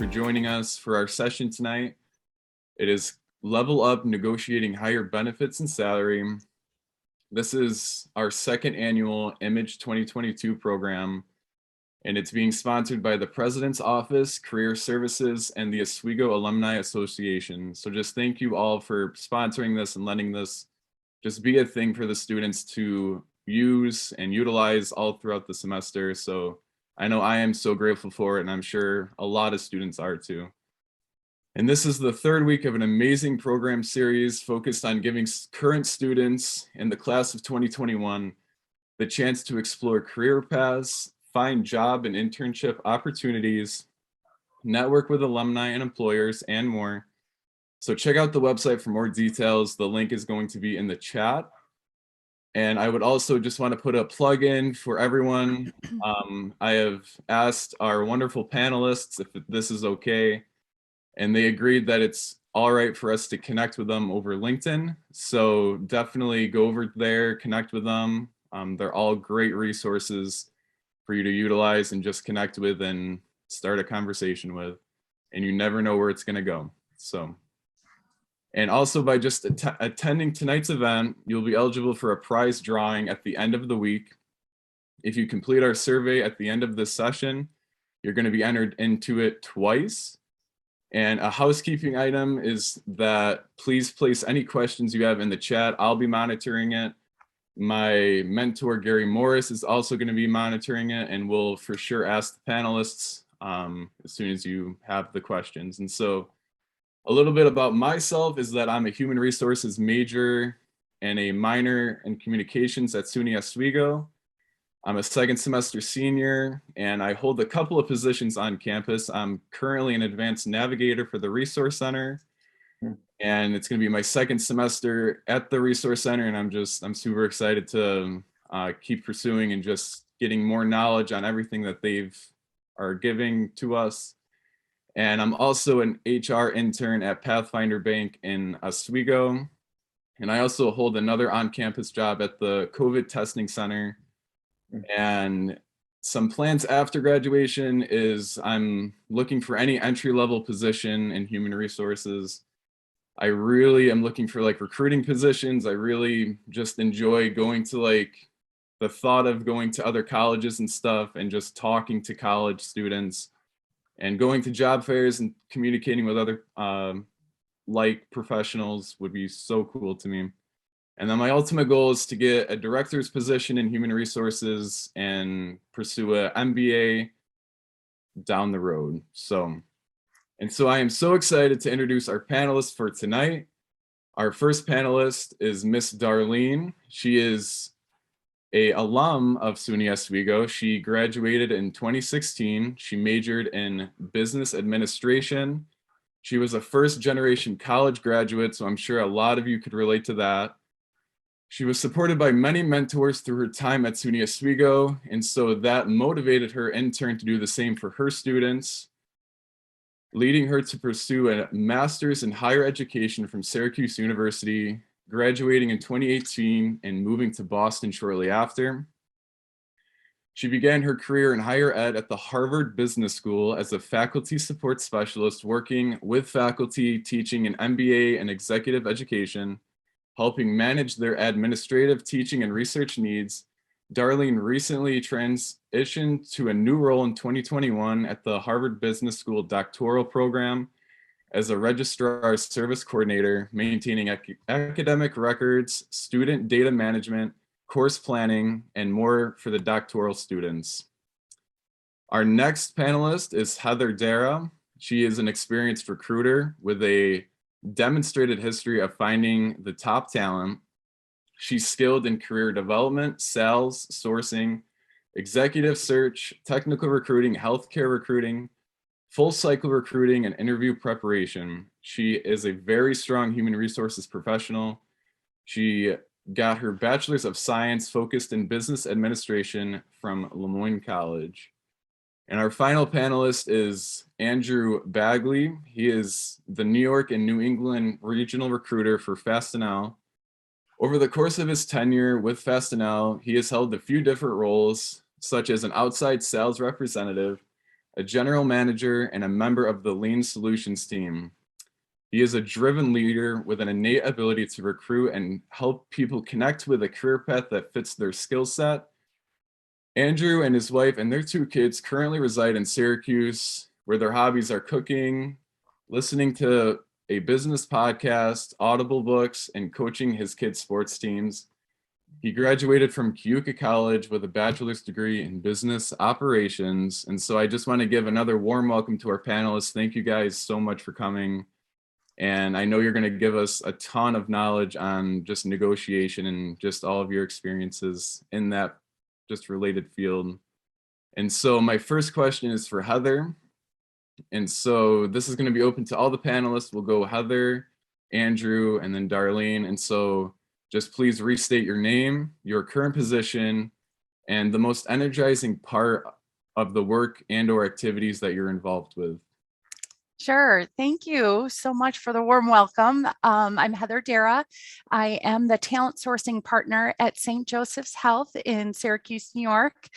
for joining us for our session tonight. It is Level Up Negotiating Higher Benefits and Salary. This is our second annual Image 2022 program, and it's being sponsored by the President's Office, Career Services, and the Oswego Alumni Association. So just thank you all for sponsoring this and letting this just be a thing for the students to use and utilize all throughout the semester. So I know I am so grateful for it, and I'm sure a lot of students are too. And this is the third week of an amazing program series focused on giving current students in the class of 2021 the chance to explore career paths, find job and internship opportunities, network with alumni and employers, and more. So check out the website for more details. The link is going to be in the chat. And I would also just want to put a plug in for everyone. I have asked our wonderful panelists if this is okay, and they agreed that it's all right for us to connect with them over LinkedIn. So definitely go over there, connect with them. They're all great resources for you to utilize and just connect with and start a conversation with. And you never know where it's going to go. So. And also by just attending tonight's event, you'll be eligible for a prize drawing at the end of the week. If you complete our survey at the end of this session, you're going to be entered into it twice. And a housekeeping item is that please place any questions you have in the chat. I'll be monitoring it. My mentor, Gary Morris, is also going to be monitoring it, and we'll for sure ask the panelists as soon as you have the questions. And so a little bit about myself is that I'm a human resources major and a minor in communications at SUNY Oswego. I'm a second semester senior, and I hold a couple of positions on campus. I'm currently an advanced navigator for the Resource Center, and it's going to be my second semester at the Resource Center, and I'm super excited to keep pursuing and just getting more knowledge on everything that they've are giving to us. And I'm also an HR intern at Pathfinder Bank in Oswego. And I also hold another on-campus job at the COVID testing center. And some plans after graduation is I'm looking for any entry-level position in human resources. I really am looking for like recruiting positions. I really just enjoy going to like the thought of going to other colleges and stuff and just talking to college students. And going to job fairs and communicating with other like professionals would be so cool to me. And then my ultimate goal is to get a director's position in human resources and pursue an MBA down the road. So I am so excited to introduce our panelists for tonight. Our first panelist is Miss Darlene. She is an alum of SUNY Oswego. She graduated in 2016. She majored in business administration. She was a first generation college graduate, so I'm sure a lot of you could relate to that. She was supported by many mentors through her time at SUNY Oswego, and so that motivated her in turn to do the same for her students, leading her to pursue a master's in higher education from Syracuse University, graduating in 2018 and moving to Boston shortly after. She began her career in higher ed at the Harvard Business School as a faculty support specialist, working with faculty teaching an MBA in executive education, helping manage their administrative, teaching, and research needs. Darlene recently transitioned to a new role in 2021 at the Harvard Business School doctoral program as a registrar service coordinator, maintaining academic records, student data management, course planning, and more for the doctoral students. Our next panelist is Heather Dara. She is an experienced recruiter with a demonstrated history of finding the top talent. She's skilled in career development, sales, sourcing, executive search, technical recruiting, healthcare recruiting, full cycle recruiting, and interview preparation. She is a very strong human resources professional. She got her bachelor's of science focused in business administration from Lemoyne College. And our final panelist is Andrew Bagley. He is the New York and New England regional recruiter for Fastenal. Over the course of his tenure with Fastenal, he has held a few different roles, such as an outside sales representative, a general manager, and a member of the Lean Solutions team. He is a driven leader with an innate ability to recruit and help people connect with a career path that fits their skill set. Andrew and his wife and their 2 kids currently reside in Syracuse, where their hobbies are cooking, listening to a business podcast, Audible books, and coaching his kids' sports teams. He graduated from Keuka College with a bachelor's degree in business operations. And so I just want to give another warm welcome to our panelists. Thank you guys so much for coming. And I know you're going to give us a ton of knowledge on just negotiation and just all of your experiences in that just related field. And so my first question is for Heather. And so this is going to be open to all the panelists. We'll go Heather, Andrew, and then Darlene. And so just please restate your name, your current position, and the most energizing part of the work and or activities that you're involved with. Sure. Thank you so much for the warm welcome. I'm Heather Dara. I am the talent sourcing partner at St. Joseph's Health in Syracuse, New York.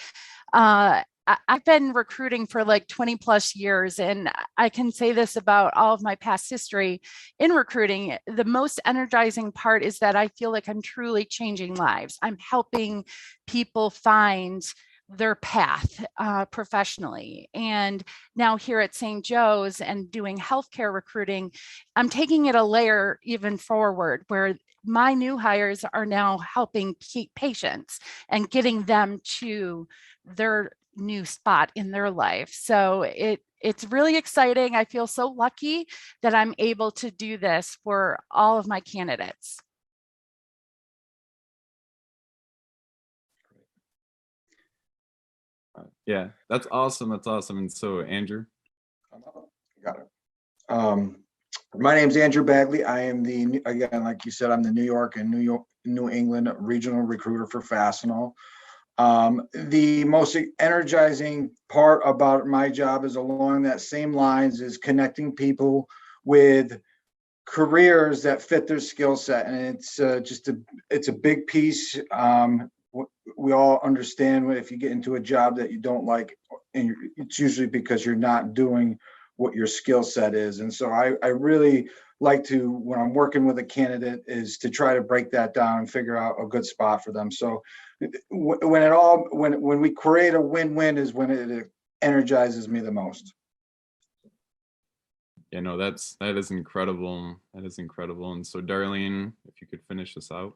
I've been recruiting for like 20 plus years, and I can say this about all of my past history in recruiting. The most energizing part is that I feel like I'm truly changing lives. I'm helping people find their path professionally. And now here at St. Joe's and doing healthcare recruiting, I'm taking it a layer even forward, where my new hires are now helping keep patients and getting them to their new spot in their life. So it's really exciting. I feel so lucky that I'm able to do this for all of my candidates. Yeah, that's awesome. That's awesome. And so, Andrew? Got it. My name's Andrew Bagley. I am again, like you said, I'm the New York and New England regional recruiter for Fastenal. The most energizing part about my job is along that same lines is connecting people with careers that fit their skill set. And it's a big piece. We all understand if you get into a job that you don't like, and it's usually because you're not doing what your skill set is. And so I really like to, when I'm working with a candidate, is to try to break that down and figure out a good spot for them. So when we create a win-win is when it energizes me the most. Yeah, no, that is incredible. That is incredible. And so, Darlene, if you could finish this out.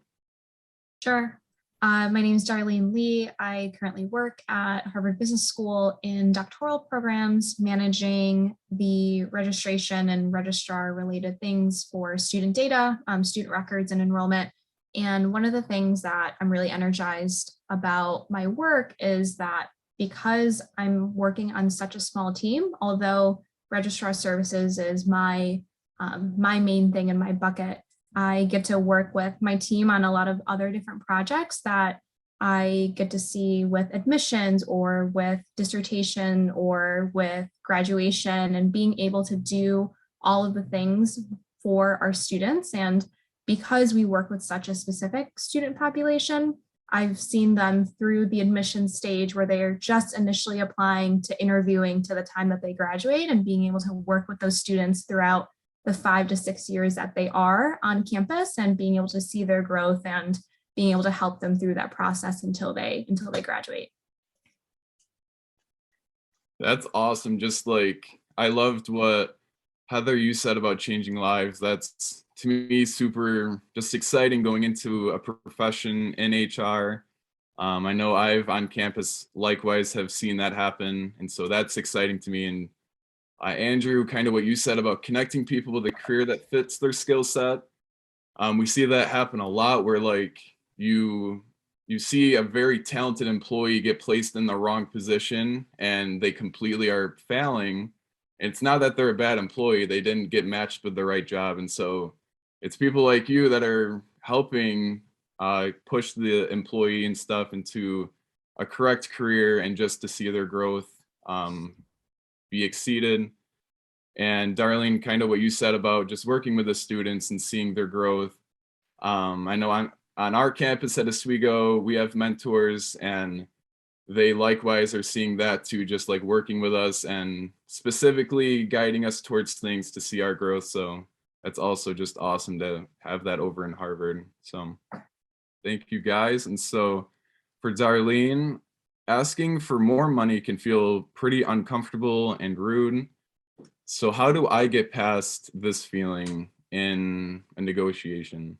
Sure. My name is Darlene Lee. I currently work at Harvard Business School in doctoral programs, managing the registration and registrar related things for student data, student records, and enrollment. And one of the things that I'm really energized about my work is that because I'm working on such a small team, although registrar services is my main thing in my bucket, I get to work with my team on a lot of other different projects that I get to see with admissions or with dissertation or with graduation, and being able to do all of the things for our students. And because we work with such a specific student population, I've seen them through the admission stage where they are just initially applying to interviewing to the time that they graduate, and being able to work with those students throughout the 5 to 6 years that they are on campus, and being able to see their growth and being able to help them through that process until they graduate. That's awesome. Just like, I loved what Heather, you said about changing lives. That's, to me, super just exciting going into a profession in HR. I know I've on campus likewise have seen that happen. And so that's exciting to me. And Andrew, kind of what you said about connecting people with a career that fits their skill set. We see that happen a lot, where like you see a very talented employee get placed in the wrong position and they completely are failing. And it's not that they're a bad employee, they didn't get matched with the right job. And so it's people like you that are helping push the employee and stuff into a correct career, and just to see their growth be exceeded. And Darlene, kind of what you said about just working with the students and seeing their growth. I know on our campus at Oswego, we have mentors, and they likewise are seeing that too, just like working with us and specifically guiding us towards things to see our growth. So that's also just awesome to have that over in Harvard. So thank you guys. And so for Darlene, asking for more money can feel pretty uncomfortable and rude. So how do I get past this feeling in a negotiation?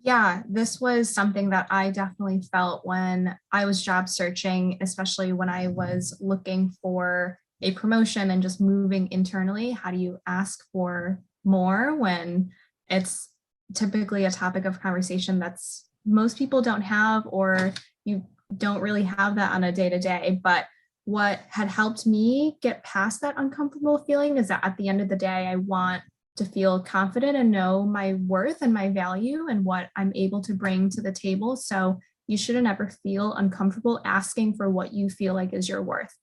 Yeah, this was something that I definitely felt when I was job searching, especially when I was looking for a promotion and just moving internally. How do you ask for more when it's typically a topic of conversation that's most people don't have, or you don't really have that on a day-to-day? But what had helped me get past that uncomfortable feeling is that at the end of the day, I want to feel confident and know my worth and my value and what I'm able to bring to the table. So you shouldn't ever feel uncomfortable asking for what you feel like is your worth.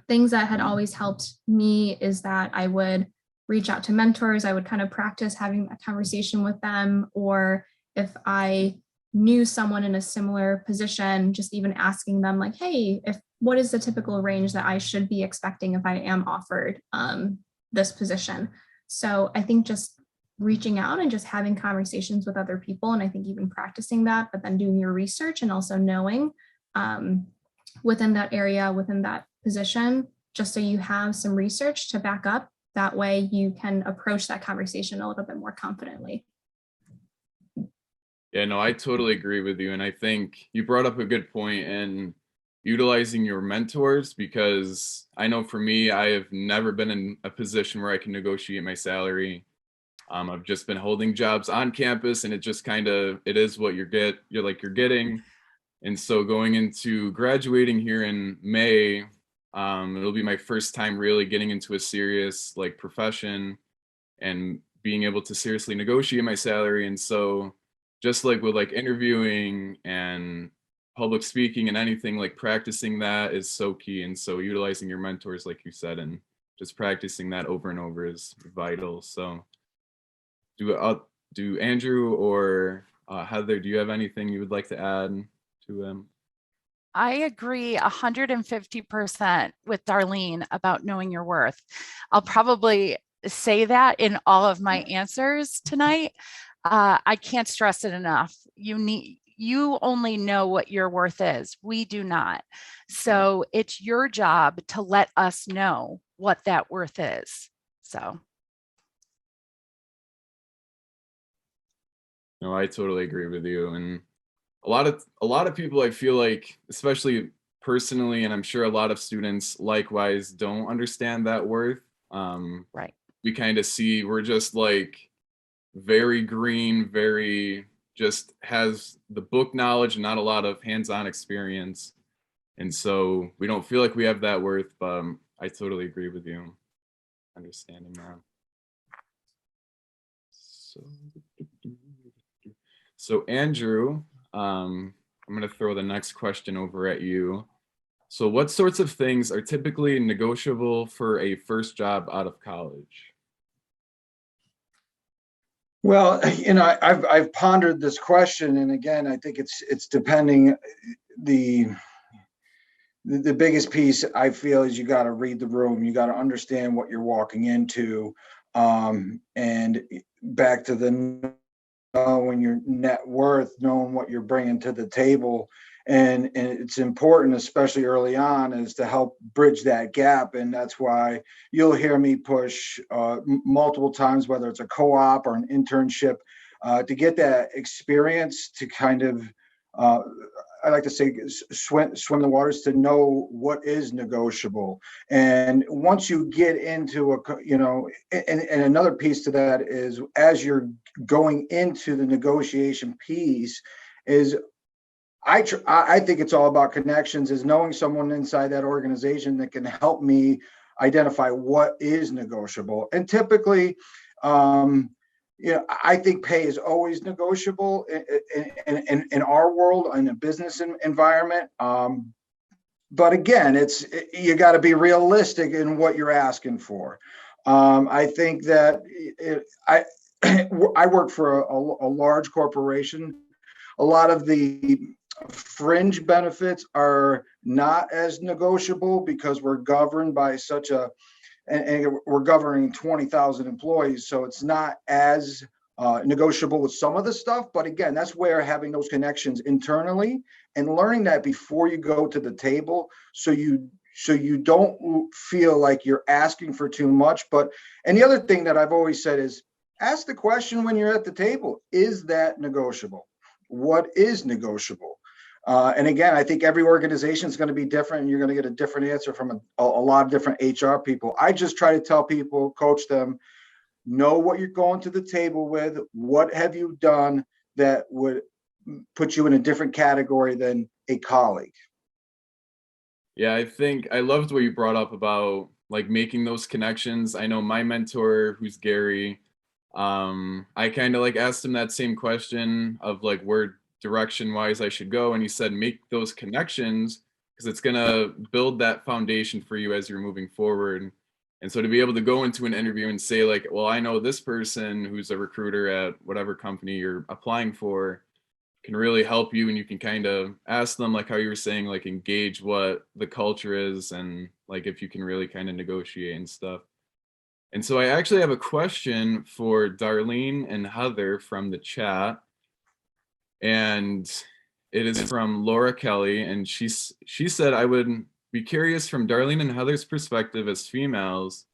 Things that had always helped me is that I would reach out to mentors. I would kind of practice having a conversation with them, or if I knew someone in a similar position, just even asking them like, hey, what is the typical range that I should be expecting if I am offered this position? So I think just reaching out and just having conversations with other people, and I think even practicing that, but then doing your research and also knowing within that area, within that position, just so you have some research to back up. That way you can approach that conversation a little bit more confidently. Yeah, no, I totally agree with you. And I think you brought up a good point in utilizing your mentors, because I know for me, I have never been in a position where I can negotiate my salary. I've just been holding jobs on campus, and it just it is what you're getting. And so going into graduating here in May, it'll be my first time really getting into a serious like profession and being able to seriously negotiate my salary. And so just like with like interviewing and public speaking and anything, like practicing that is so key. And so utilizing your mentors, like you said, and just practicing that over and over is vital. So do Andrew or Heather, do you have anything you would like to add to them? I agree 150% with Darlene about knowing your worth. I'll probably say that in all of my answers tonight. I can't stress it enough. You only know what your worth is. We do not. So it's your job to let us know what that worth is. So. No, I totally agree with you. And a lot of people, I feel like, especially personally, and I'm sure a lot of students likewise don't understand that worth. Right. We kind of see we're just like very green, very just has the book knowledge and not a lot of hands-on experience. And so we don't feel like we have that worth, but I totally agree with you understanding that. So Andrew, I'm going to throw the next question over at you. So what sorts of things are typically negotiable for a first job out of college? Well, I've pondered this question, and again, I think it's depending. The biggest piece I feel is you got to read the room. You got to understand what you're walking into, and back to the knowing your net worth, knowing what you're bringing to the table. And it's important, especially early on, is to help bridge that gap. And that's why you'll hear me push multiple times, whether it's a co-op or an internship, to get that experience to kind of, I like to say, swim the waters, to know what is negotiable. And once you get into and another piece to that is, as you're going into the negotiation piece, is I think it's all about connections, is knowing someone inside that organization that can help me identify what is negotiable. And typically, I think pay is always negotiable in our world, in a business environment. But again, you got to be realistic in what you're asking for. I think that I work for a large corporation. A lot of the Fringe benefits are not as negotiable because we're governed by such a, and we're governing 20,000 employees. So it's not as negotiable with some of the stuff. But again, that's where having those connections internally and learning that before you go to the table, so you don't feel like you're asking for too much. But, and the other thing that I've always said is ask the question when you're at the table, is that negotiable? What is negotiable? And again, I think every organization is going to be different, and you're going to get a different answer from a lot of different HR people. I just try to tell people, coach them, know what you're going to the table with. What have you done that would put you in a different category than a colleague? Yeah, I think I loved what you brought up about like making those connections. I know my mentor, who's Gary, I kind of like asked him that same question of like where direction wise I should go, and he said make those connections because it's gonna build that foundation for you as you're moving forward. And so to be able to go into an interview and say like, well, I know this person who's a recruiter at whatever company you're applying for can really help you, and you can kind of ask them like how you were saying, like engage what the culture is and like if you can really kind of negotiate and stuff. And so I actually have a question for Darlene and Heather from the chat. And it is from Laura Kelly. And she said, I would be curious from Darlene and Heather's perspective as females,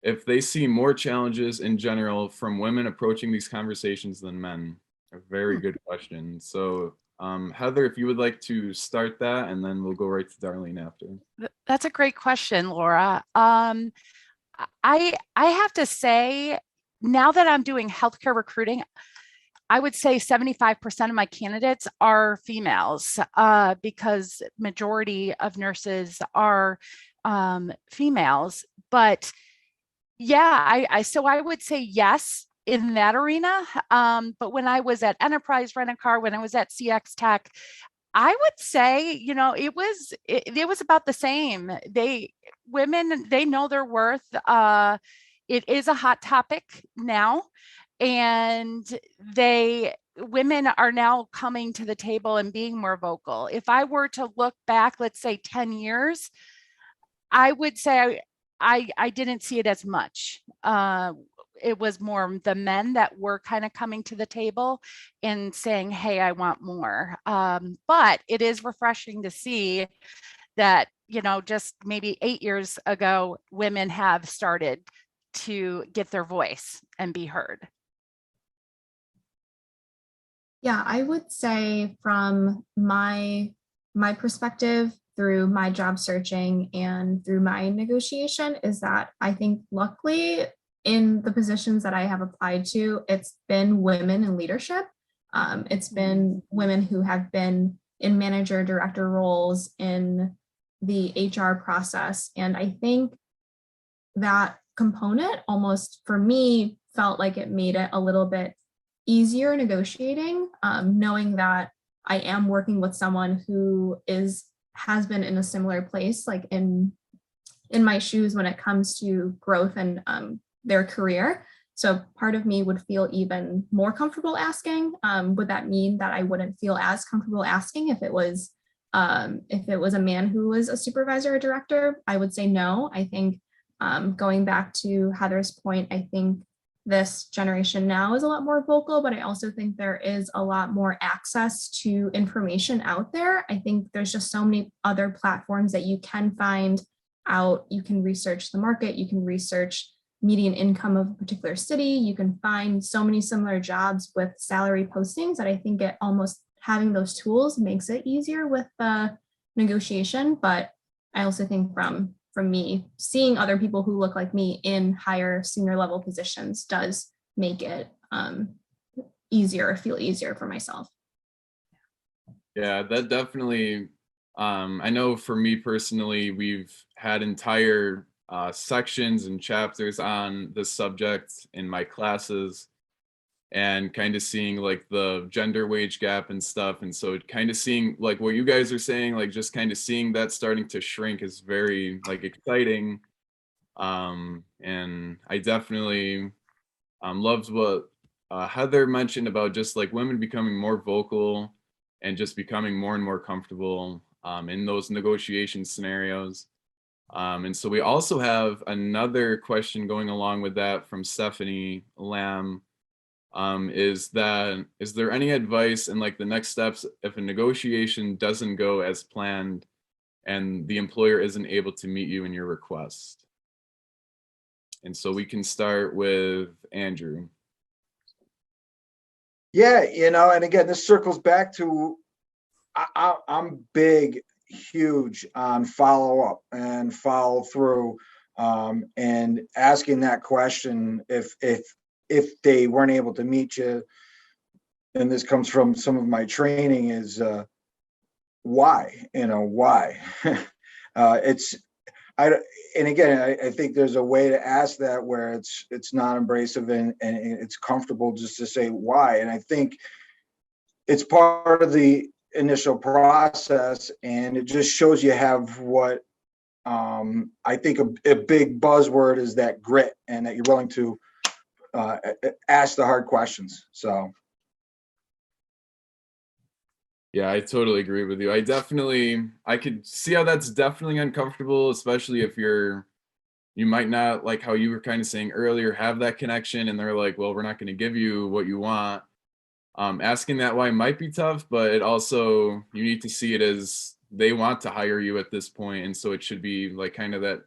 if they see more challenges in general from women approaching these conversations than men. A very good question. So Heather, if you would like to start that, and then we'll go right to Darlene after. That's a great question, Laura. I have to say, now that I'm doing healthcare recruiting, I would say 75% of my candidates are females because majority of nurses are females. But yeah, so I would say yes in that arena. But when I was at Enterprise Rent-A-Car, when I was at CX Tech, I would say, it was about the same. Women, they know their worth. It is a hot topic now, and women are now coming to the table and being more vocal. If I were to look back, let's say 10 years, I would say I didn't see it as much. It was more the men that were kind of coming to the table and saying, hey, I want more. But it is refreshing to see that, just maybe 8 years ago, women have started to get their voice and be heard. Yeah, I would say from my perspective through my job searching and through my negotiation is that I think luckily in the positions that I have applied to, it's been women in leadership. It's been women who have been in manager, director roles in the HR process. And I think that component almost for me felt like it made it a little bit easier negotiating, knowing that I am working with someone who has been in a similar place, like in my shoes when it comes to growth and their career. So part of me would feel even more comfortable asking. Would that mean that I wouldn't feel as comfortable asking if it was a man who was a supervisor or director? I would say no. I think going back to Heather's point, I think this generation now is a lot more vocal, but I also think there is a lot more access to information out there. I think there's just so many other platforms that you can find out. You can research the market, you can research median income of a particular city, you can find so many similar jobs with salary postings that I think it almost having those tools makes it easier with the negotiation. But I also think from me, seeing other people who look like me in higher senior level positions does make it feel easier for myself. Yeah, that definitely, I know for me personally, we've had entire sections and chapters on this subject in my classes, and kind of seeing like the gender wage gap and stuff. And so kind of seeing like what you guys are saying, like just kind of seeing that starting to shrink is very like exciting. And I definitely loved what Heather mentioned about just like women becoming more vocal. and just becoming more and more comfortable in those negotiation scenarios. And so we also have another question going along with that from Stephanie Lamb. Is there any advice in like the next steps if a negotiation doesn't go as planned and the employer isn't able to meet you in your request? And so we can start with Andrew. Yeah, and again, this circles back to I'm big, huge on follow up and follow through, and asking that question if they weren't able to meet you. And this comes from some of my training is why, why? It's and again, I think there's a way to ask that where it's non-abrasive and it's comfortable just to say why. And I think it's part of the initial process, and it just shows you have what I think a big buzzword is that grit, and that you're willing to ask the hard questions. So. Yeah, I totally agree with you. I could see how that's definitely uncomfortable, especially if you might not, like how you were kind of saying earlier, have that connection and they're like, well, we're not going to give you what you want. Asking that why might be tough, but it also, you need to see it as they want to hire you at this point. And so it should be like kind of that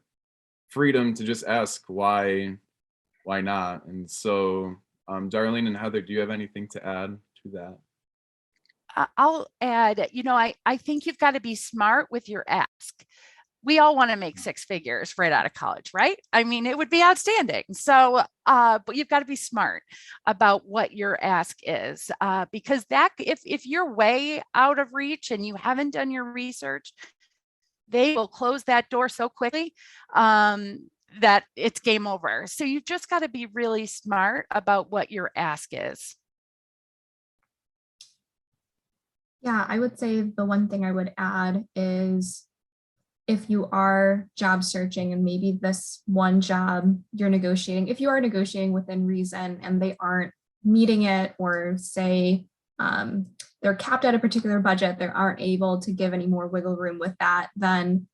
freedom to just ask why not? And so, Darlene and Heather, do you have anything to add to that? I'll add, I think you've got to be smart with your ask. We all want to make six figures right out of college, right? I mean, it would be outstanding. So, but you've got to be smart about what your ask is, because that if you're way out of reach and you haven't done your research, they will close that door so quickly that it's game over. So you've just got to be really smart about what your ask is. Yeah, I would say the one thing I would add is if you are job searching and maybe this one job you're negotiating, if you are negotiating within reason and they aren't meeting it, or say they're capped at a particular budget, they aren't able to give any more wiggle room with that, then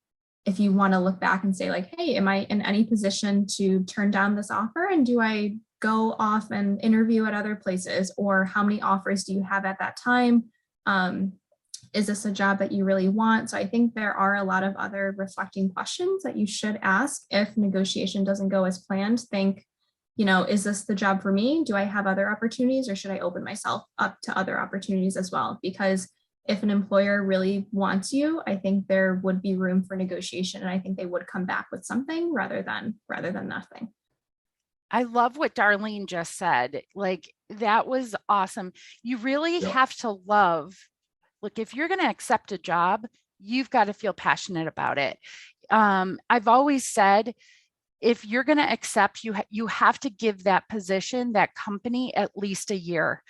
if you want to look back and say like, hey, am I in any position to turn down this offer? And do I go off and interview at other places? Or how many offers do you have at that time? Is this a job that you really want? So I think there are a lot of other reflecting questions that you should ask if negotiation doesn't go as planned. Think, is this the job for me? Do I have other opportunities, or should I open myself up to other opportunities as well? Because if an employer really wants you, I think there would be room for negotiation, and I think they would come back with something rather than nothing. I love what Darlene just said. Like, that was awesome. You really have to love, look, if you're going to accept a job, you've got to feel passionate about it. I've always said, if you're going to accept, you have to give that position, that company, at least a year.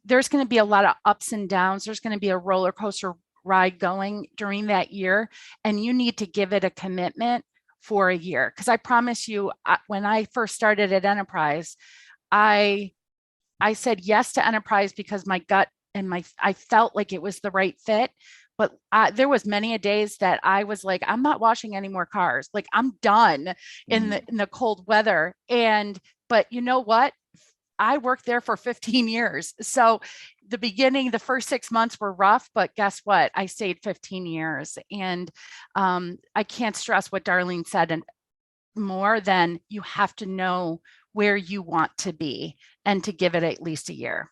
There's going to be a lot of ups and downs. There's going to be a roller coaster ride going during that year, and you need to give it a commitment for a year. Because I promise you, when I first started at Enterprise, I said yes to Enterprise because my gut and I felt like it was the right fit. But there was many a days that I was like, I'm not washing any more cars. Like, I'm done in the cold weather. But you know what? I worked there for 15 years. So the first 6 months were rough, but guess what? I stayed 15 years. And I can't stress what Darlene said, and more than you have to know where you want to be and to give it at least a year.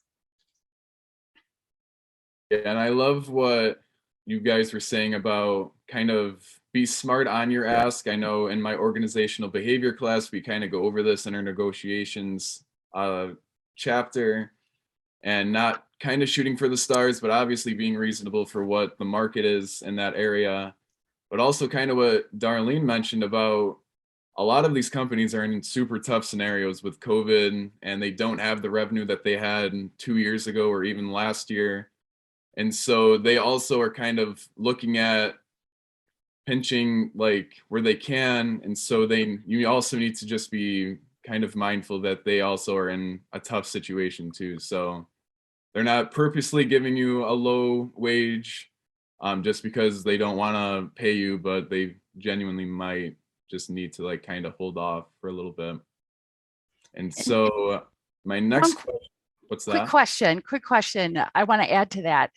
Yeah, and I love what you guys were saying about kind of be smart on your ask. I know in my organizational behavior class, we kind of go over this in our negotiations chapter, and not kind of shooting for the stars, but obviously being reasonable for what the market is in that area. But also kind of what Darlene mentioned about a lot of these companies are in super tough scenarios with COVID, and they don't have the revenue that they had 2 years ago or even last year. And so they also are kind of looking at pinching like where they can. And so you also need to just be kind of mindful that they also are in a tough situation too. So they're not purposely giving you a low wage just because they don't want to pay you, but they genuinely might just need to like kind of hold off for a little bit. And so my next question, what's that? Quick question. I want to add to that.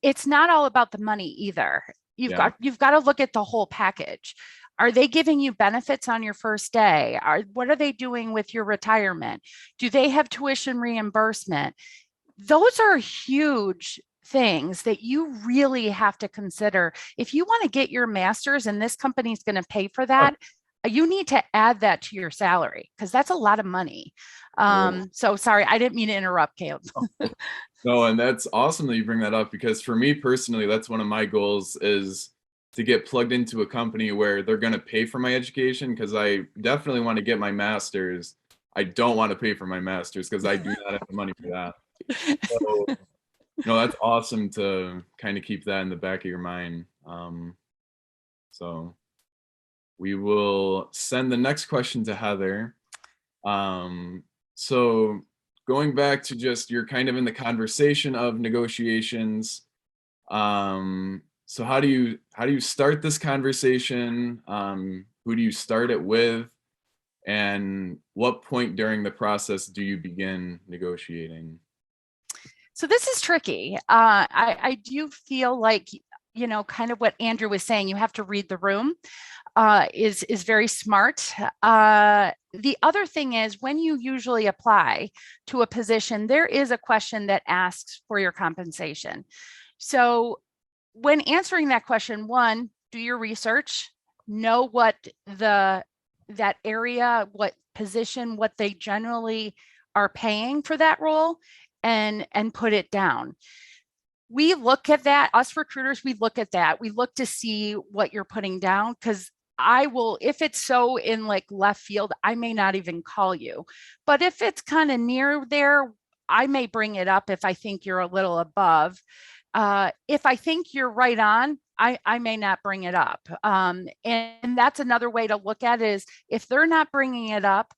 It's not all about the money either. You've got to look at the whole package. Are they giving you benefits on your first day? What are they doing with your retirement? Do they have tuition reimbursement? Those are huge things that you really have to consider. If you want to get your master's and this company is going to pay for that, you need to add that to your salary because that's a lot of money. So sorry, I didn't mean to interrupt, Caleb. No, and that's awesome that you bring that up because for me personally, that's one of my goals is to get plugged into a company where they're going to pay for my education because I definitely want to get my master's. I don't want to pay for my master's because I do not have the money for that. So, no, that's awesome to kind of keep that in the back of your mind. So we will send the next question to Heather. So going back to just you're kind of in the conversation of negotiations. So how do you start this conversation? Who do you start it with? And what point during the process do you begin negotiating? So this is tricky. I do feel like, kind of what Andrew was saying, you have to read the room. Is very smart. The other thing is when you usually apply to a position, there is a question that asks for your compensation. So when answering that question, one, do your research, know what that area, what position, what they generally are paying for that role, and put it down. We look at that, us recruiters, we look at that. We look to see what you're putting down because I will, if it's so in like left field, I may not even call you. But if it's kind of near there, I may bring it up if I think you're a little above. If I think you're right on, I may not bring it up. And that's another way to look at it is if they're not bringing it up,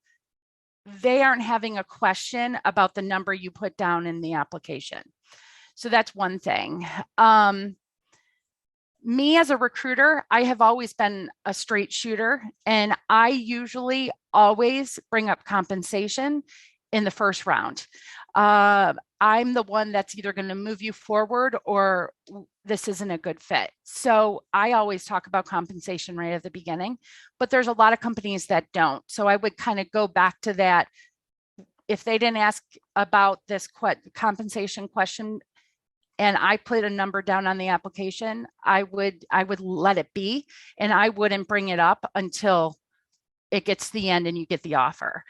they aren't having a question about the number you put down in the application. So that's one thing. Me as a recruiter, I have always been a straight shooter, and I usually always bring up compensation in the first round. I'm the one that's either going to move you forward or this isn't a good fit. So I always talk about compensation right at the beginning, but there's a lot of companies that don't. So I would kind of go back to that. If they didn't ask about this compensation question, and I put a number down on the application, I would let it be, and I wouldn't bring it up until it gets to the end and you get the offer.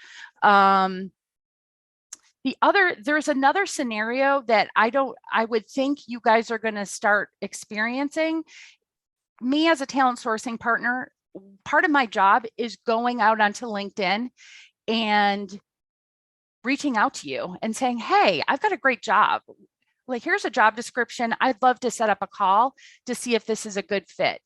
There's another scenario that I would think you guys are going to start experiencing. Me as a talent sourcing partner, part of my job is going out onto LinkedIn and reaching out to you and saying, hey, I've got a great job. Like, here's a job description. I'd love to set up a call to see if this is a good fit.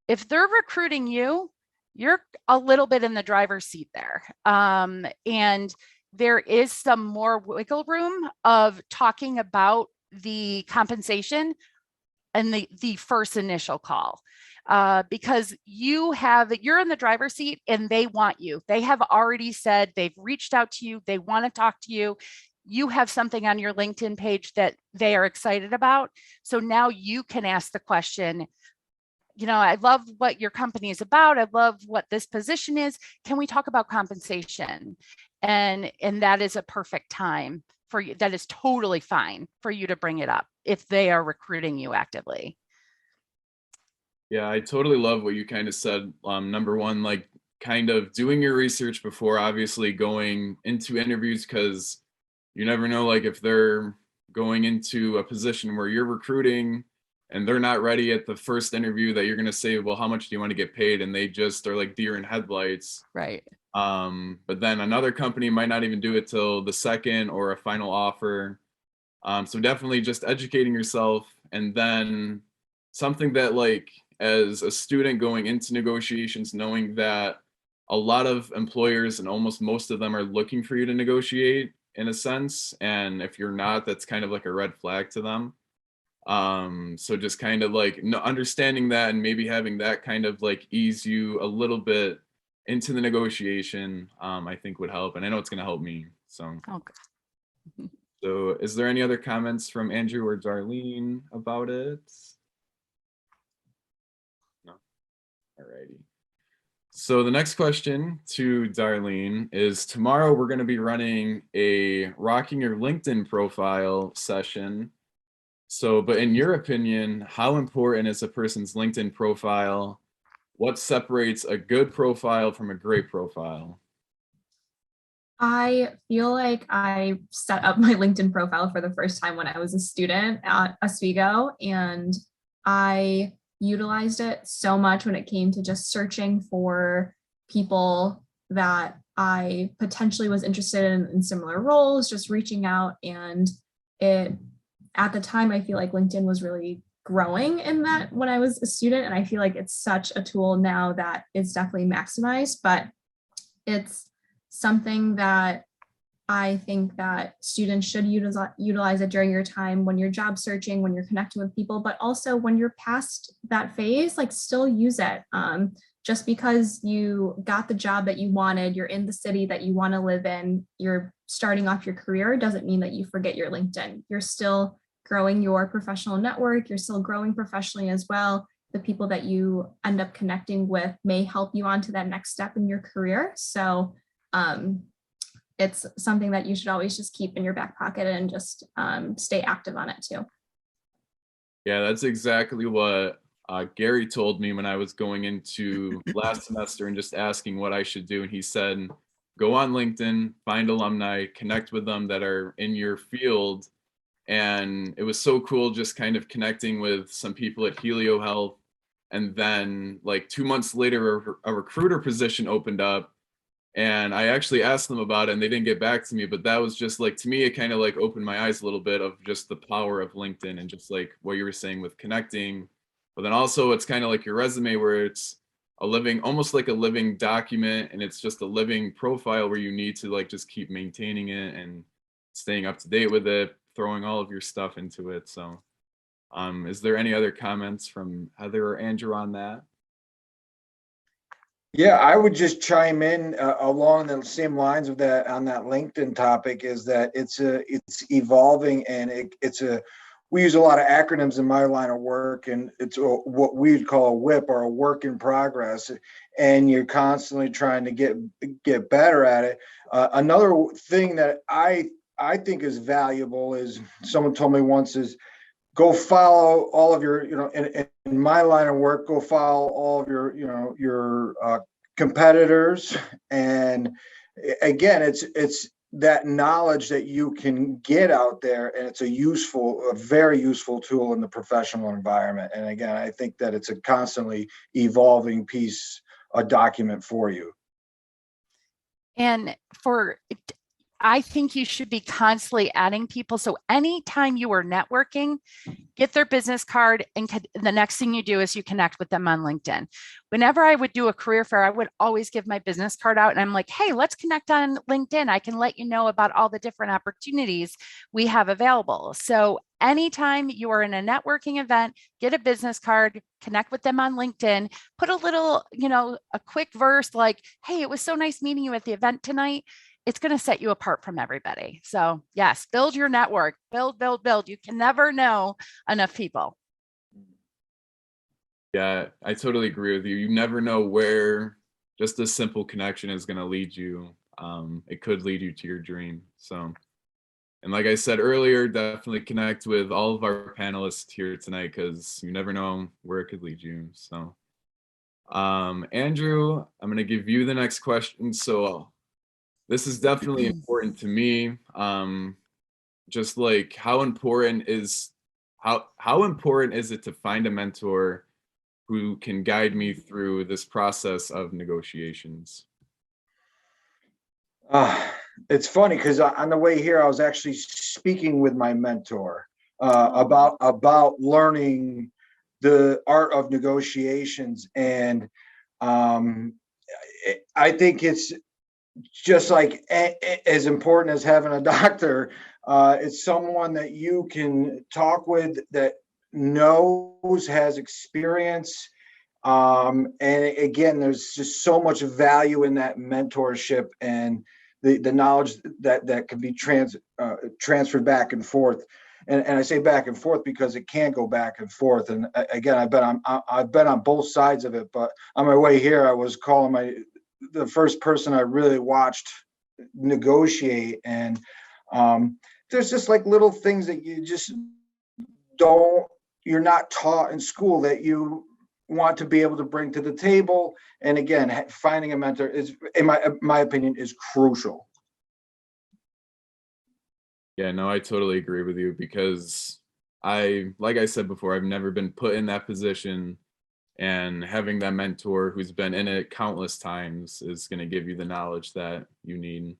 If they're recruiting you, you're a little bit in the driver's seat there. And there is some more wiggle room of talking about the compensation and the first initial call. Because you're in the driver's seat and they want you. They have already said they've reached out to you. They want to talk to you. You have something on your LinkedIn page that they are excited about. So now you can ask the question, I love what your company is about. I love what this position is. Can we talk about compensation? And that is a perfect time for you. That is totally fine for you to bring it up if they are recruiting you actively. Yeah, I totally love what you kind of said. Number one, like kind of doing your research before obviously going into interviews, because you never know, like if they're going into a position where you're recruiting and they're not ready at the first interview that you're going to say, well, how much do you want to get paid? And they just are like deer in headlights. Right. But then another company might not even do it till the second or a final offer. So definitely just educating yourself. And then something that like as a student going into negotiations, knowing that a lot of employers and almost most of them are looking for you to negotiate. in a sense. And if you're not, that's kind of like a red flag to them. So just kind of like understanding that and maybe having that kind of like ease you a little bit into the negotiation, I think would help. And I know it's going to help me. So, Okay. so is there any other comments from Andrew or Darlene about it? No. Alrighty. So the next question to Darlene is, tomorrow we're going to be running a Rocking Your LinkedIn Profile session. So, but in your opinion, how important is a person's LinkedIn profile? What separates a good profile from a great profile? I feel like I set up my LinkedIn profile for the first time when I was a student at Oswego, and I utilized it so much when it came to just searching for people that I potentially was interested in similar roles, just reaching out. And it, at the time, I feel like LinkedIn was really growing in that when I was a student. And I feel like it's such a tool now that it's definitely maximized, but it's something that I think that students should utilize it during your time when you're job searching, when you're connecting with people, but also when you're past that phase, like still use it. Just because you got the job that you wanted, you're in the city that you want to live in, you're starting off your career, doesn't mean that you forget your LinkedIn. You're still growing your professional network, you're still growing professionally as well. The people that you end up connecting with may help you on to that next step in your career. So it's something that you should always just keep in your back pocket and just stay active on it too. Yeah, that's exactly what Gary told me when I was going into last semester and just asking what I should do. And he said, go on LinkedIn, find alumni, connect with them that are in your field. And it was so cool just kind of connecting with some people at Helio Health. And then like 2 months later, a recruiter position opened up. And I actually asked them about it and they didn't get back to me, but that was just like, to me, it kind of like opened my eyes a little bit of just the power of LinkedIn and just like what you were saying with connecting. But then also it's kind of like your resume where it's a living, almost like a living document, and it's just a living profile where you need to like just keep maintaining it and staying up to date with it, throwing all of your stuff into it. So is there any other comments from Heather or Andrew on that? Yeah, I would just chime in along the same lines of that on that LinkedIn topic, is that it's evolving, and we use a lot of acronyms in my line of work, and it's what we'd call a WIP, or a work in progress, and you're constantly trying to get better at it. Another thing that I think is valuable is, someone told me once, is go follow all of your, in my line of work, go follow all of your competitors. And again, it's that knowledge that you can get out there, and it's a very useful tool in the professional environment. And again, I think that it's a constantly evolving a document for you. And I think you should be constantly adding people. So anytime you are networking, get their business card, and the next thing you do is you connect with them on LinkedIn. Whenever I would do a career fair, I would always give my business card out, and I'm like, hey, let's connect on LinkedIn. I can let you know about all the different opportunities we have available. So anytime you are in a networking event, get a business card, connect with them on LinkedIn, put a little, a quick verse like, hey, it was so nice meeting you at the event tonight. It's going to set you apart from everybody. So yes, build your network, build. You can never know enough people. Yeah, I totally agree with you. You never know where just a simple connection is going to lead you. It could lead you to your dream. So, and like I said earlier, definitely connect with all of our panelists here tonight, because you never know where it could lead you. So, Andrew, I'm going to give you the next question. So this is definitely important to me. Just like how important is it to find a mentor who can guide me through this process of negotiations? It's funny, because on the way here, I was actually speaking with my mentor about learning the art of negotiations. And I think just like as important as having a doctor, it's someone that you can talk with that knows, has experience. And again, there's just so much value in that mentorship and the knowledge that can be transferred back and forth. And I say back and forth because it can go back and forth. And again, I've been on both sides of it. But on my way here, I was calling the first person I really watched negotiate, and there's just like little things that you just you're not taught in school that you want to be able to bring to the table. And again, finding a mentor is, in my opinion, is crucial. Yeah, no, I totally agree with you because like I said before, I've never been put in that position, and having that mentor who's been in it countless times is going to give you the knowledge that you need.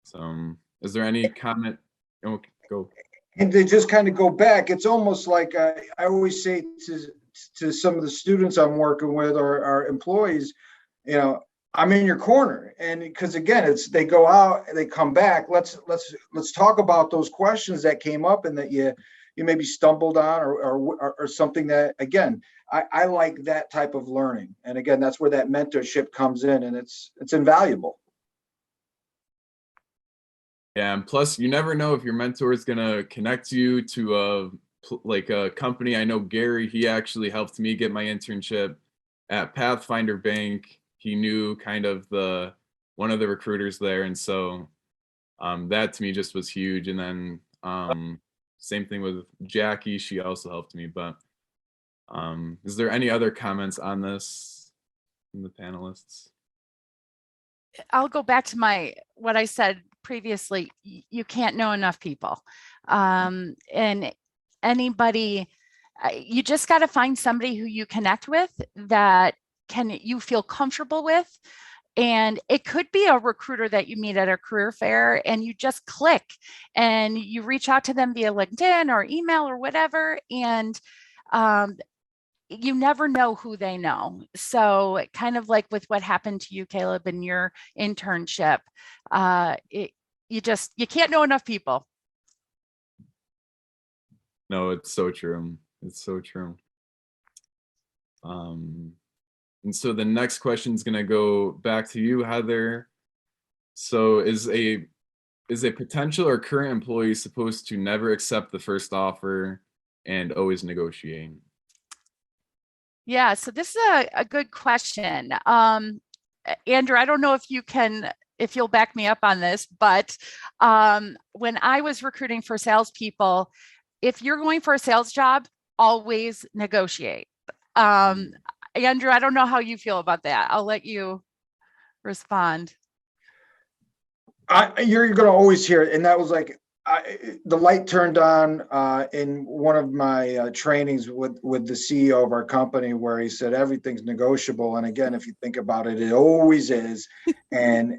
So, is there any comment? Oh, go. And they just kind of go back. It's almost like I always say to some of the students I'm working with or our employees, I'm in your corner. And because again, they go out, they come back. Let's talk about those questions that came up and that you maybe stumbled on or something that, again, I like that type of learning. And again, that's where that mentorship comes in, and it's invaluable. Yeah, and plus you never know if your mentor is gonna connect you to a company. I know Gary, he actually helped me get my internship at Pathfinder Bank. He knew kind of one of the recruiters there, and so that to me just was huge. And then same thing with Jackie, she also helped me. But is there any other comments on this from the panelists? I'll go back to what I said previously. You can't know enough people, and anybody. You just got to find somebody who you connect with that you feel comfortable with. And it could be a recruiter that you meet at a career fair and you just click and you reach out to them via LinkedIn or email or whatever. And you never know who they know. So kind of like with what happened to you, Caleb, in your internship, you can't know enough people. No, it's so true. It's so true. And so the next question is going to go back to you, Heather. So is a potential or current employee supposed to never accept the first offer and always negotiate? Yeah, so this is a good question. Andrew, I don't know if you'll back me up on this, but when I was recruiting for salespeople, if you're going for a sales job, always negotiate. Andrew, I don't know how you feel about that. I'll let you respond. You're going to always hear it. And that was like, the light turned on in one of my trainings with the CEO of our company, where he said everything's negotiable. And again, if you think about it, it always is. And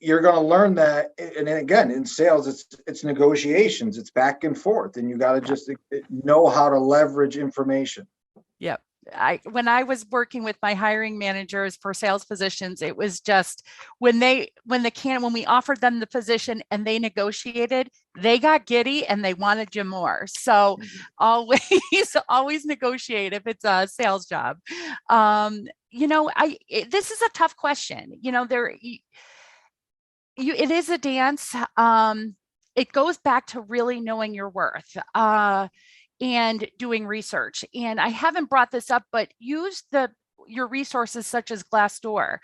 you're going to learn that. And again, in sales, it's negotiations, it's back and forth, and you got to just know how to leverage information. Yep. When I was working with my hiring managers for sales positions, it was just when we offered them the position and they negotiated, they got giddy and they wanted you more. So always negotiate if it's a sales job. This is a tough question. It is a dance. It goes back to really knowing your worth. And doing research. And I haven't brought this up, but use your resources such as Glassdoor.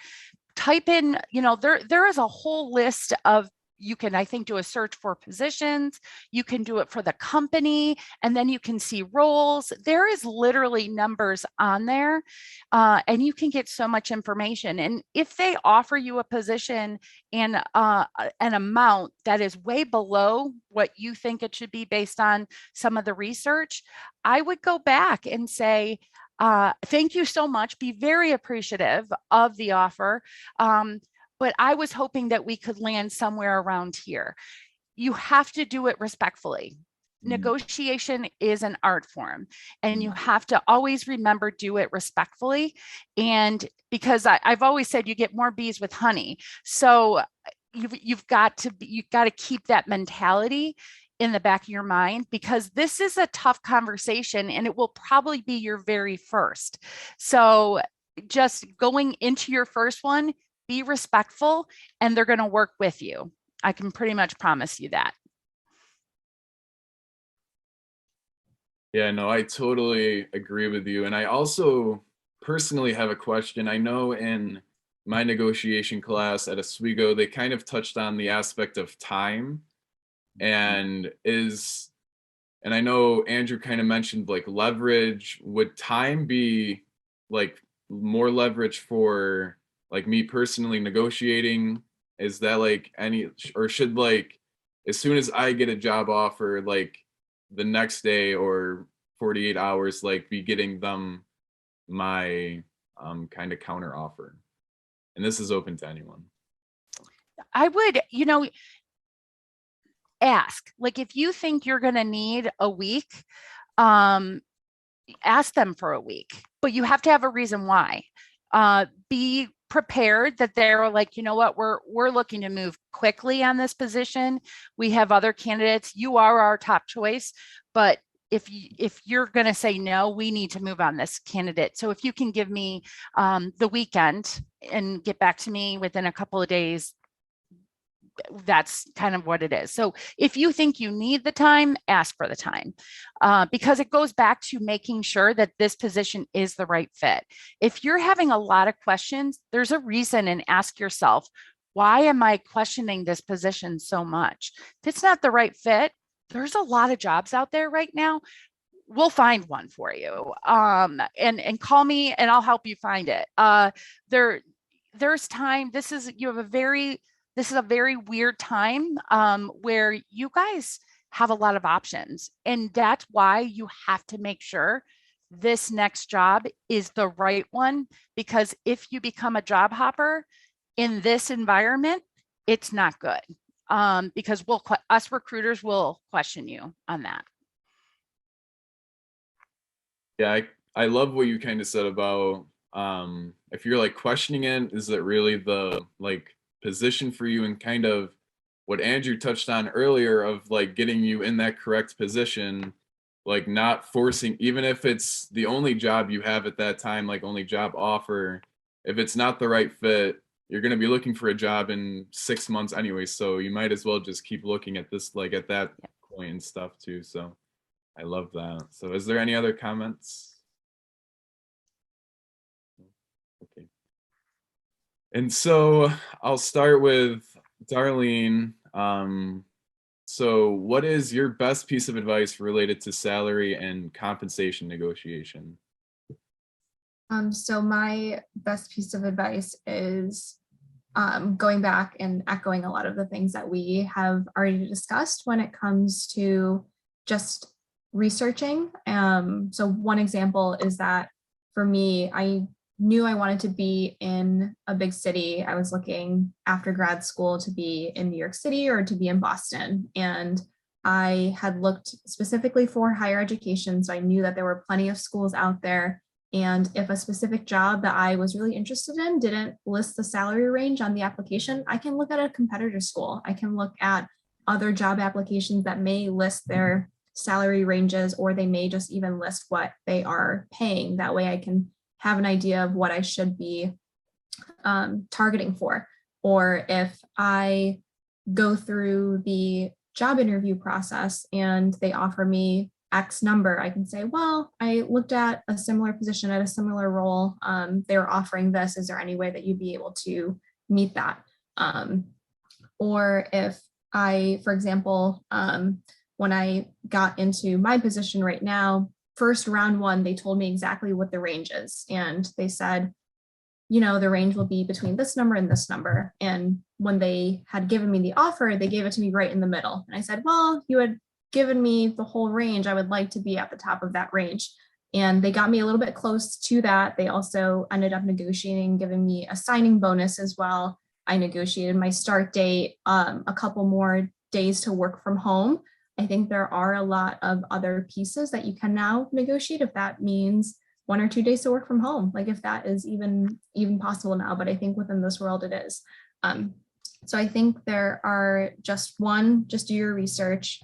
Type in, there is a whole list of, you can, I think, do a search for positions. You can do it for the company, and then you can see roles. There is literally numbers on there, and you can get so much information. And if they offer you a position and an amount that is way below what you think it should be based on some of the research, I would go back and say, thank you so much. Be very appreciative of the offer. But I was hoping that we could land somewhere around here. You have to do it respectfully. negotiation is an art form, and you have to always remember, do it respectfully. And because I've always said you get more bees with honey. So you've got to keep that mentality in the back of your mind, because this is a tough conversation and it will probably be your very first. So just going into your first one, be respectful, and they're going to work with you. I can pretty much promise you that. Yeah, no, I totally agree with you. And I also personally have a question. I know in my negotiation class at Oswego, they kind of touched on the aspect of time, and I know Andrew kind of mentioned like leverage. Would time be like more leverage for like me personally negotiating? Is that like or should like, as soon as I get a job offer, like the next day or 48 hours, like be getting them my kind of counter offer? And this is open to anyone. I would, ask, like, if you think you're going to need a week, ask them for a week, but you have to have a reason why. Be prepared that they're like, you know what, we're looking to move quickly on this position. We have other candidates. You are our top choice, but if you're going to say no, we need to move on this candidate. So if you can give me the weekend and get back to me within a couple of days, that's kind of what it is. So if you think you need the time, ask for the time, because it goes back to making sure that this position is the right fit. If you're having a lot of questions, there's a reason, and ask yourself, why am I questioning this position so much? If it's not the right fit, there's a lot of jobs out there right now. We'll find one for you, and call me and I'll help you find it. There's time. This is a very weird time where you guys have a lot of options. And that's why you have to make sure this next job is the right one. Because if you become a job hopper in this environment, it's not good. Because us recruiters will question you on that. Yeah, I love what you kind of said about if you're like questioning it, is it really the like position for you, and kind of what Andrew touched on earlier of like getting you in that correct position, like not forcing, even if it's the only job you have at that time, like only job offer, if it's not the right fit, you're going to be looking for a job in 6 months anyway. So you might as well just keep looking at this, like at that point and stuff too. So I love that. So is there any other comments? Okay. And so I'll start with Darlene. So what is your best piece of advice related to salary and compensation negotiation? So my best piece of advice is going back and echoing a lot of the things that we have already discussed when it comes to just researching. So one example is that for me, I knew I wanted to be in a big city. I was looking after grad school to be in New York City or to be in Boston. And I had looked specifically for higher education. So I knew that there were plenty of schools out there. And if a specific job that I was really interested in didn't list the salary range on the application, I can look at a competitor school. I can look at other job applications that may list their salary ranges, or they may just even list what they are paying. That way I can have an idea of what I should be targeting for. Or if I go through the job interview process and they offer me X number, I can say, well, I looked at a similar position at a similar role. They're offering this. Is there any way that you'd be able to meet that? Or if I, for example, when I got into my position right now, first round one, they told me exactly what the range is. And they said, you know, the range will be between this number and this number. And when they had given me the offer, they gave it to me right in the middle. And I said, well, you had given me the whole range. I would like to be at the top of that range. And they got me a little bit close to that. They also ended up negotiating, giving me a signing bonus as well. I negotiated my start date, a couple more days to work from home. I think there are a lot of other pieces that you can now negotiate if that means 1 or 2 days to work from home, like if that is even possible now, but I think within this world it is. So I think there are just do your research,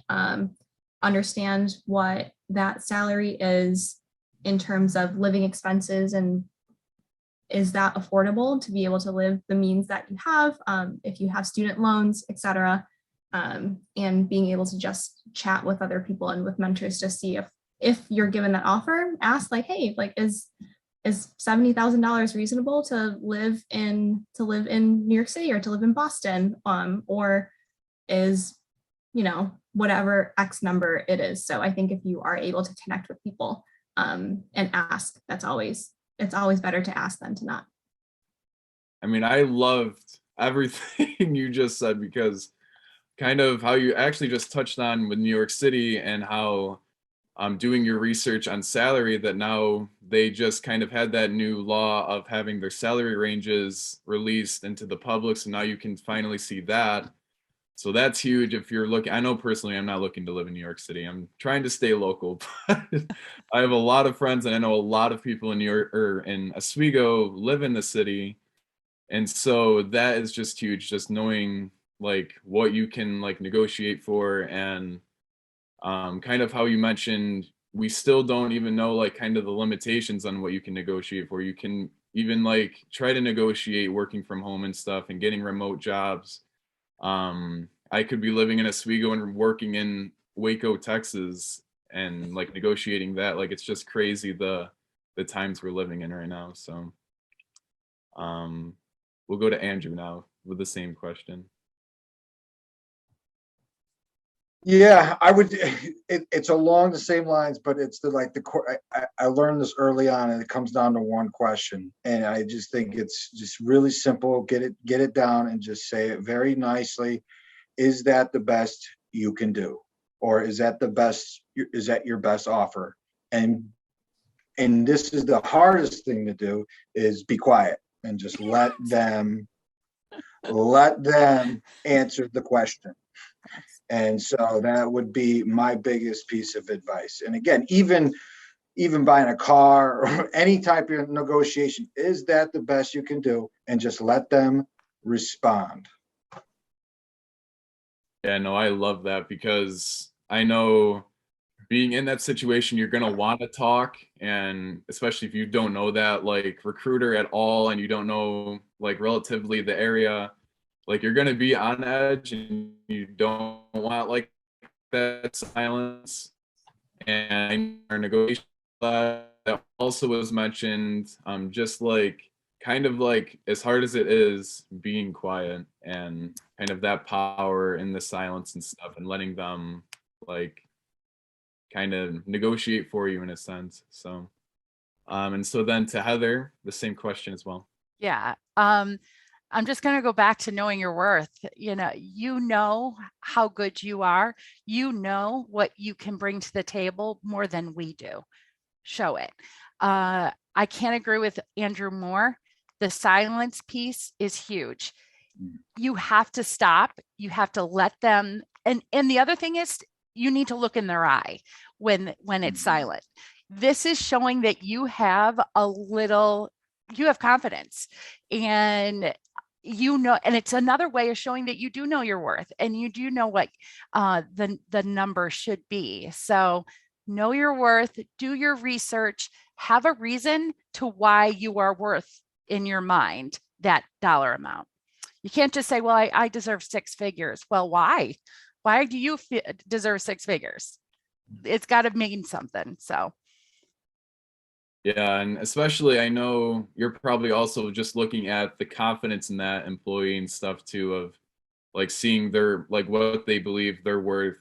understand what that salary is in terms of living expenses, and is that affordable to be able to live the means that you have, if you have student loans, etc. And being able to just chat with other people and with mentors to see if you're given that offer, ask like, hey, like is $70,000 reasonable to live in New York City or to live in Boston, or is, you know, whatever X number it is. So I think if you are able to connect with people and ask, it's always better to ask than to not. I mean, I loved everything you just said, because kind of how you actually just touched on with New York City and how doing your research on salary, that now they just kind of had that new law of having their salary ranges released into the public. So now you can finally see that. So that's huge. If you're looking, I know personally, I'm not looking to live in New York City. I'm trying to stay local, but I have a lot of friends and I know a lot of people in New York or in Oswego live in the city. And so that is just huge, just knowing like what you can like negotiate for. And kind of how you mentioned, we still don't even know like kind of the limitations on what you can negotiate for. You can even like try to negotiate working from home and stuff and getting remote jobs. I could be living in Oswego and working in Waco, Texas, and like negotiating that. Like it's just crazy the times we're living in right now. So we'll go to Andrew now with the same question. Yeah, I would. It's along the same lines, but it's I learned this early on, and it comes down to one question, and I just think it's just really simple. Get it down, and just say it very nicely. Is that the best you can do, or is that the best? Is that your best offer? And this is the hardest thing to do: is be quiet and just let them answer the question. And so that would be my biggest piece of advice. And again, even buying a car or any type of negotiation, is that the best you can do? And just let them respond. Yeah, no, I love that, because I know being in that situation, you're going to want to talk. And especially if you don't know that like recruiter at all, and you don't know like relatively the area, like you're going to be on edge and you don't want like that silence. And our negotiation that also was mentioned, just like kind of like as hard as it is, being quiet and kind of that power in the silence and stuff, and letting them like kind of negotiate for you in a sense. So and so then to Heather, the same question as well. Yeah. I'm just going to go back to knowing your worth. You know how good you are. You know what you can bring to the table more than we do. Show it. I can't agree with Andrew more. The silence piece is huge. You have to stop. You have to let them. And the other thing is, you need to look in their eye when it's silent. This is showing that you have confidence, and and it's another way of showing that you do know your worth, and you do know what the number should be. So know your worth, do your research, have a reason to why you are worth in your mind that dollar amount. You can't just say, well, I deserve 6 figures. Well, why? Why do you deserve 6 figures? It's got to mean something. So. Yeah, and especially I know you're probably also just looking at the confidence in that employee and stuff too, of like seeing their like what they believe they're worth.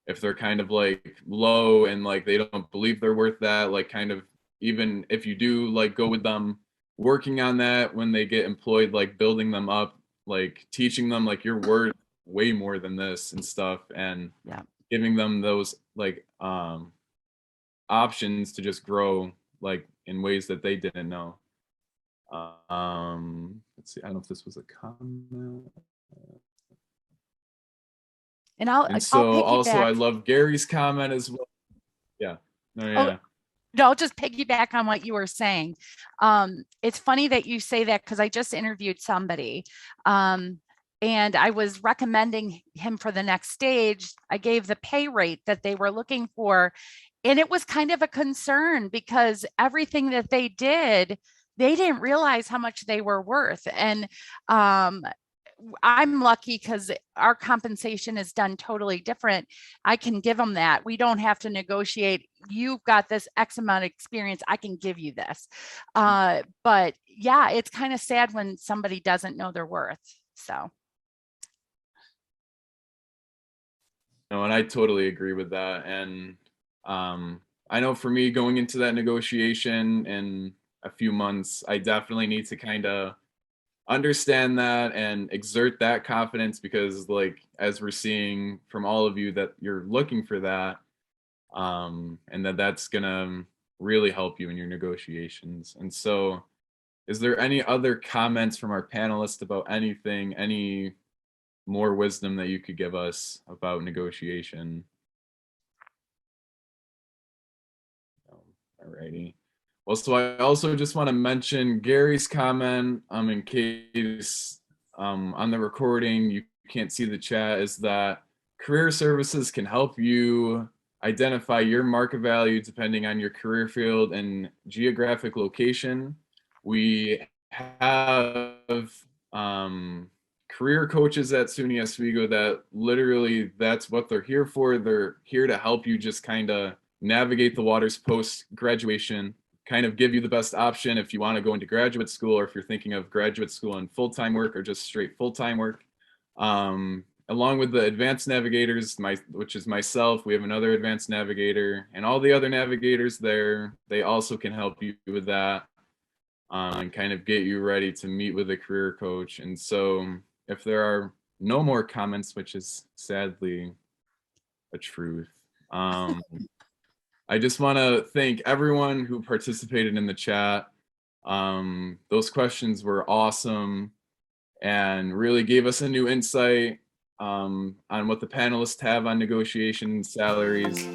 If they're kind of like low and like they don't believe they're worth that, like kind of, even if you do like go with them, working on that when they get employed, like building them up, like teaching them like you're worth way more than this and stuff, and giving them those like options to just grow like in ways that they didn't know. Let's see, I don't know if this was a comment. And I'll And so also I piggyback. love Gary's comment as well. Yeah. No, Oh, yeah. no, I'll just piggyback on what you were saying. It's funny that you say that because I just interviewed somebody. And I was recommending him for the next stage. I gave the pay rate that they were looking for. And it was kind of a concern because everything that they did, they didn't realize how much they were worth. And I'm lucky because our compensation is done totally different. I can give them that. We don't have to negotiate. You've got this X amount of experience. I can give you this. But yeah, it's kind of sad when somebody doesn't know their worth. So. No, and I totally agree with that. And I know for me going into that negotiation in a few months, I definitely need to kind of understand that and exert that confidence because like as we're seeing from all of you that you're looking for that and that's gonna really help you in your negotiations. And so is there any other comments from our panelists about anything, any more wisdom that you could give us about negotiation? Alrighty. Well, so I also just want to mention Gary's comment, in case on the recording you can't see the chat, is that career services can help you identify your market value depending on your career field and geographic location. We have career coaches at SUNY Oswego that literally that's what they're here for. They're here to help you just kind of navigate the waters post graduation, kind of give you the best option if you want to go into graduate school or if you're thinking of graduate school and full-time work or just straight full-time work. Along with the advanced navigators, which is myself, we have another advanced navigator, and all the other navigators there, they also can help you with that and kind of get you ready to meet with a career coach. And so if there are no more comments, which is sadly a truth, I just want to thank everyone who participated in the chat. Those questions were awesome and really gave us a new insight on what the panelists have on negotiation salaries.